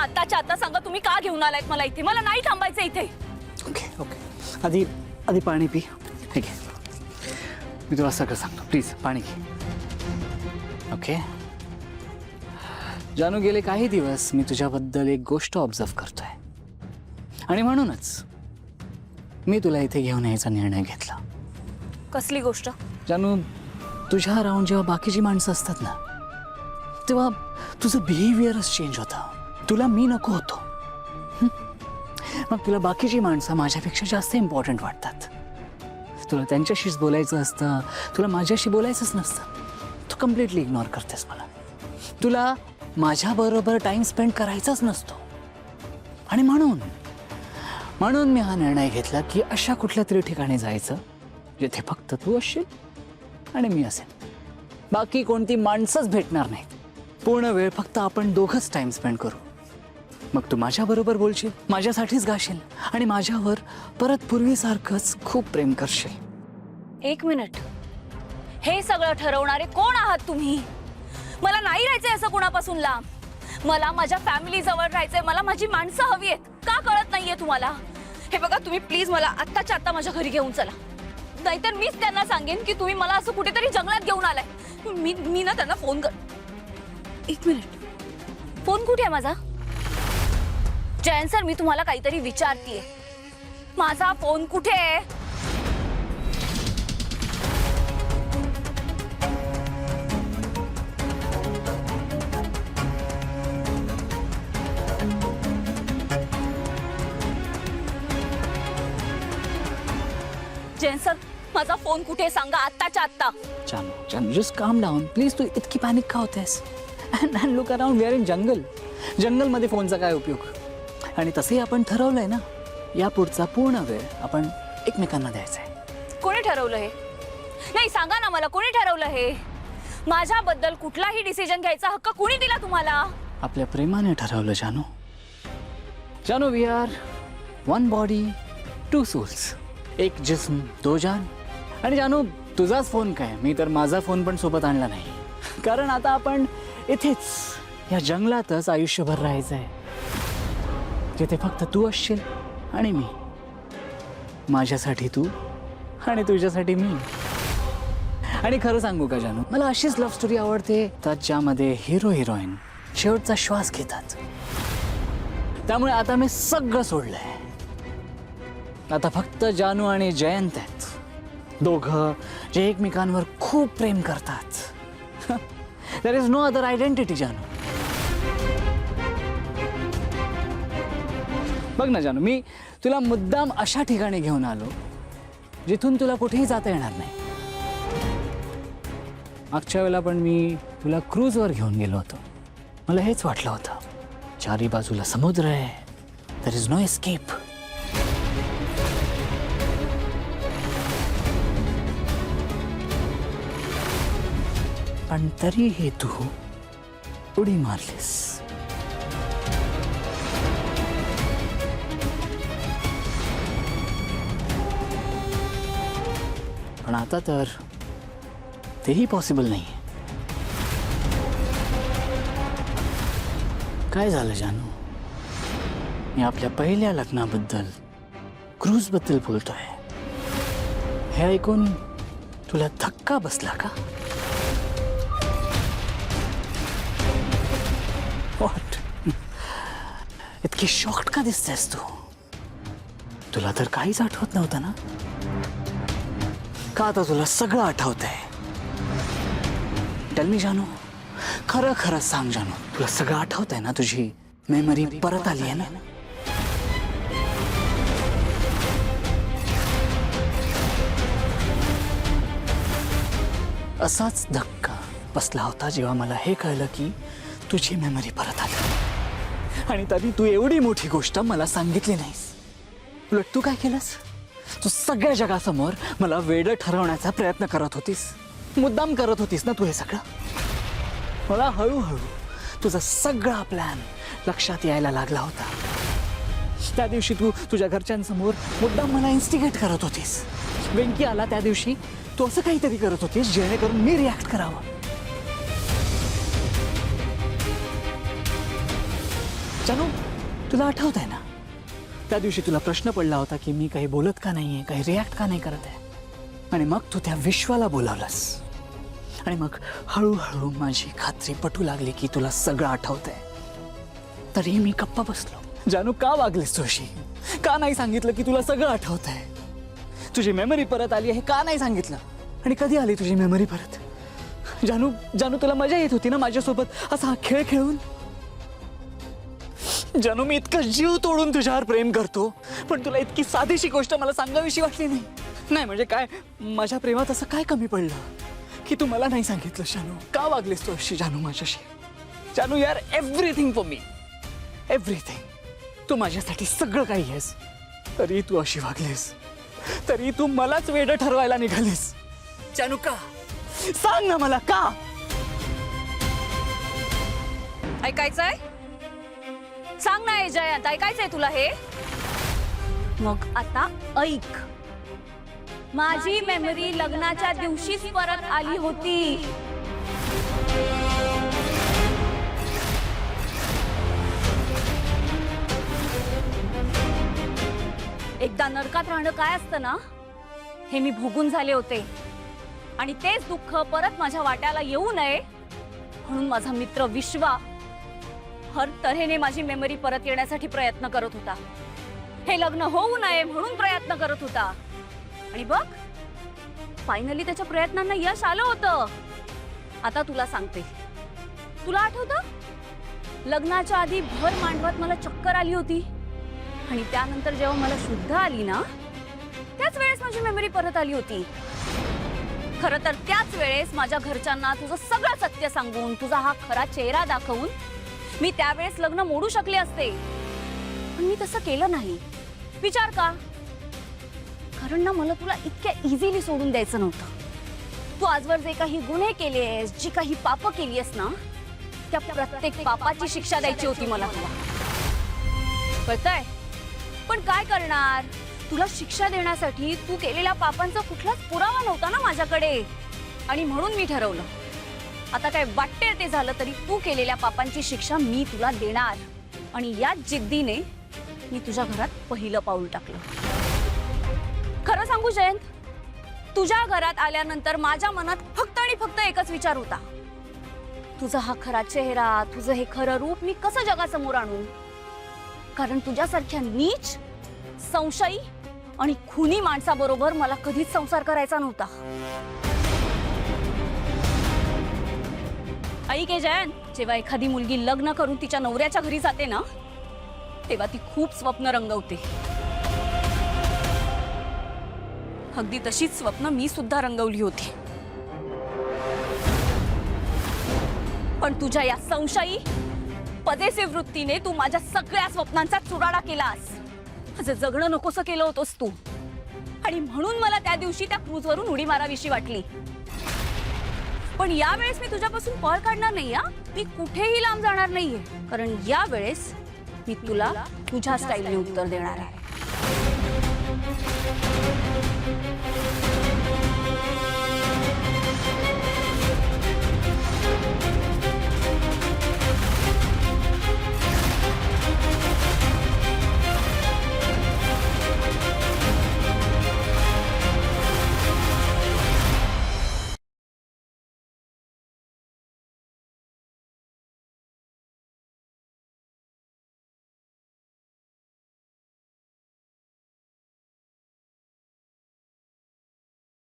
आताच्या आता सांगा तुम्ही का घेऊन आलायत मला इथे? मला नाही थांबायचं इथे. ओके ओके आधी पाणी पी. ठीक आहे, मी तुला सगळं सांगतो. प्लीज पाणी घे. ओके जानू, गेले काही दिवस मी तुझ्याबद्दल एक गोष्ट ऑब्झर्व करतोय आणि म्हणूनच मी तुला इथे घेऊन यायचा निर्णय घेतला. कसली गोष्ट? जानू, तुझ्या अराउंड जेव्हा बाकीची माणसं असतात ना, तेव्हा तुझं बिहेवियरच चेंज होतं. तुला मी नको होतो. मग तुला बाकीची माणसं माझ्यापेक्षा जास्त इम्पॉर्टंट वाटतात. तुला त्यांच्याशीच बोलायचं असतं, तुला माझ्याशी बोलायचंच नसतं. तू कम्प्लिटली इग्नोर करतेस मला. तुला माझ्याबरोबर टाइम स्पेंड करायचाच नसतो. आणि म्हणून मी हा निर्णय घेतला की अशा कुठल्या तरी ठिकाणी जायचं जिथे फक्त तू असशील आणि मी असेल. बाकी कोणती माणसंच भेटणार नाहीत. पूर्ण वेळ फक्त आपण दोघंच टाइम स्पेंड करू. मग तू माझ्याबरोबर बोलशील, माझ्यासाठीच गाशील आणि माझ्यावर परत पूर्वीसारखंच खूप प्रेम करशील. एक मिनिट, हे सगळं ठरवणारे कोण आहात तुम्ही? मला नाही राहायचंय असं कोणापासून लांब. मला माझ्या फॅमिली जवळ राहायचंय. मला माझी माणसं हवी आहेत. का कळत नाहीये तुम्हाला? हे बघा, तुम्ही प्लीज मला आत्ताच्या आत्ता माझ्या घरी घेऊन चला, नाहीतर मीच त्यांना सांगेन की तुम्ही मला असं कुठेतरी जंगलात घेऊन आलाय. मी ना त्यांना फोन कर. एक मिनिट, फोन कुठे आहे माझा? जयंत सर, मी तुम्हाला काहीतरी विचारतीये. माझा फोन कुठे आहे? जयंत सर, माझा फोन कुठे सांगा आत्ताच्या आत्ता. जानू, जस्ट काम डाऊन प्लीज. तू इतकी पॅनिक का होतेस? And look around, we are in जंगलमध्ये फोनचा काय उपयोग? आणि तसंही आपण ठरवलंय ना, यापुढचा पूर्ण वेळ आपण एकमेकांना द्यायचा आहे. कोणी ठरवलं हे? नाही, सांगा ना मला, कोणी ठरवलं हे? माझ्याबद्दल कुठलाही डिसिजन घ्यायचा हक्क कोणी दिला तुम्हाला? आपल्या प्रेमाने ठरवलं जानू, we are one body two souls. एक जिस्म दो जान. आणि जानू, तुझाच फोन काय, मी तर माझा फोन पण सोबत आणला नाही. कारण आता आपण इथेच या जंगलातच आयुष्यभर राहायचं आहे, जिथे फक्त तू असशील आणि मी. माझ्यासाठी तू आणि तुझ्यासाठी मी. आणि खरं सांगू का जानू, मला अशीच लव्ह स्टोरी आवडते ज्यामध्ये हिरो हिरोईन शेवटचा श्वास घेतात. त्यामुळे आता मी सगळं सोडलंय. आता फक्त जानू आणि जयंत आहेत, दोघं जे एकमेकांवर खूप प्रेम करतात. There is no other identity जानू. बघ ना जानू, मी तुला मुद्दाम अशा ठिकाणी घेऊन आलो जिथून तुला कुठेही जाता येणार नाही. मागच्या वेळेला पण मी तुला क्रूजवर घेऊन गेलो होतो. मला हेच वाटलं होतं, चारी बाजूला समुद्र आहे, देयर इज नो एस्केप. पण तरीही तू उडी मारलीस. पण आता तर तेही पॉसिबल नाही. काय झालं जानू? मी आपल्या पहिल्या लग्नाबद्दल, क्रूजबद्दल बोलतोय. हे ऐकून तुला धक्का बसला का? व्हॉट? इतकी शॉक्ड का दिसतेस तू? तुला तर काहीच आठवत नव्हतं ना? का आता तुला सगळं आठवतंय? टेल मी जानू, खरं खरं सांग जानू, तुला सगळं आठवतंय ना? तुझी मेमरी परत आली आहे ना? असाच धक्का बसला होता जेव्हा मला हे कळलं की तुझी मेमरी परत आली. आणि तरी तू एवढी मोठी गोष्ट मला सांगितली नाहीस. उलट तू काय केलंस? तू सगळ्या जगासमोर मला वेडं ठरवण्याचा प्रयत्न करत होतीस. मुद्दाम करत होतीस ना तू हे सगळं. मला हळूहळू तुझा सगळा प्लॅन लक्षात यायला लागला होता. त्या दिवशी तू तुझ्या घरच्यांसमोर मुद्दाम मला इन्स्टिगेट करत होतीस. वेंकी आला त्या दिवशी तू असं काहीतरी करत होतीस जेणेकरून मी रिॲक्ट करावं. जानू तुला आठवत आहे ना त्या दिवशी तुला प्रश्न पडला होता की मी काही बोलत का नाहीये, काही रिॲक्ट का नाही करत आहे, आणि मग तू त्या विश्वाला बोलावलंस आणि मग हळूहळू माझी खात्री पटू लागली की तुला सगळं आठवतंय. तरीही मी गप्पा बसलो. जानू का वागलीस तू अशी? का नाही सांगितलं की तुला सगळं आठवतंय? तुझी मेमरी परत आली आहे का नाही सांगितलं? आणि कधी आली तुझी मेमरी परत? जानू जानू तुला मजा येत होती ना माझ्यासोबत असा हा खेळ खेळून? जानू मी इतकं जीव तोडून तुझ्यावर प्रेम करतो, पण तुला इतकी साधीशी गोष्ट मला सांगावीशी वाटली नाही. नाही म्हणजे काय, माझ्या प्रेमात असं काय कमी पडलं की तू मला नाही सांगितलं? जानू का वागलीस तू अशी जानू माझ्याशी? जानू यार एव्हरीथिंग फॉर मी, एव्हरीथिंग. तू माझ्यासाठी सगळं काही आहेस, तरी तू अशी वागलीस, तरी तू मलाच वेडं ठरवायला निघालीस. जानू का? सांग ना मला का? ऐकायचंय? सांग ना जयंत, ऐकायचंय तुला हे? मग आता ऐक. माझी मेमरी लग्नाच्या दिवशीच परत आली होती. एकदा नरकात राहणं काय असतं ना, हे मी भोगून झाले होते. आणि तेच दुःख परत माझ्या वाट्याला येऊ नये म्हणून माझा मित्र विश्वा हर तऱ्हेने माझी मेमरी परत येण्यासाठी प्रयत्न करत होता. हे लग्न होऊ नये म्हणून प्रयत्न करत होता. आणि बघ, फायनली त्याच्या प्रयत्नांना यश आलं होतं. आता तुला सांगते, तुला आठवतं लग्नाच्या आधी भर मांडवात मला चक्कर आली होती, आणि त्यानंतर जेव्हा मला शुद्ध आली ना, त्याच वेळेस माझी मेमरी परत आली होती. खरं तर त्याच वेळेस माझ्या घरच्यांना तुझं सगळं सत्य सांगून, तुझा हा खरा चेहरा दाखवून मी त्यावेळेस लग्न मोडू शकले असते, पण मी तसं केलं नाही. विचार का? कारण ना मला तुला इतक्या इझिली सोडून द्यायचं नव्हतं. तू आजवर जे काही गुन्हे केलेस, जी काही पापं केलीस ना, त्या प्रत्येक पापाची शिक्षा द्यायची होती मला तुला. कळतंय? पण काय करणार, तुला शिक्षा देण्यासाठी तू केलेल्या पापांचा कुठलाच पुरावा नव्हता ना माझ्याकडे. आणि म्हणून मी ठरवलं, आता काय वाटते ते झालं तरी तू केलेल्या पापांची शिक्षा मी तुला देणार. आणि याच जिद्दीने मी तुझ्या घरात पहिलं पाऊल टाकलं. खरं सांगू जयंत, तुझ्या घरात आल्यानंतर माझ्या मनात फक्त आणि फक्त एकच विचार होता, तुझा हा खरा चेहरा, तुझं हे खरं रूप मी कसं जगासमोर आणू. कारण तुझ्यासारख्या नीच, संशयी आणि खुनी माणसाबरोबर मला कधीच संसार करायचा नव्हता. ऐक जयंत, जेव्हा एखादी मुलगी लग्न करून तिच्या नवऱ्याच्या घरी जाते ना, तेव्हा ती खूप स्वप्न रंगवते. अगदी तशीच स्वप्न मी सुद्धा रंगवली होती. पण तुझ्या या संशयी, पजेसिव्ह वृत्तीने तू माझ्या सगळ्या स्वप्नांचा चुराडा केलास. माझं जगणं नकोसं केलं होतंस तू. आणि म्हणून मला त्या दिवशी त्या क्रूजवरून उडी मारावीशी वाटली. पण यावेळेस मी तुझ्यापासून पळ काढणार नाही. मी कुठेही लांब जाणार नाहीये, कारण यावेळेस मी तुला तुझ्या स्टाईलने उत्तर देणार आहे.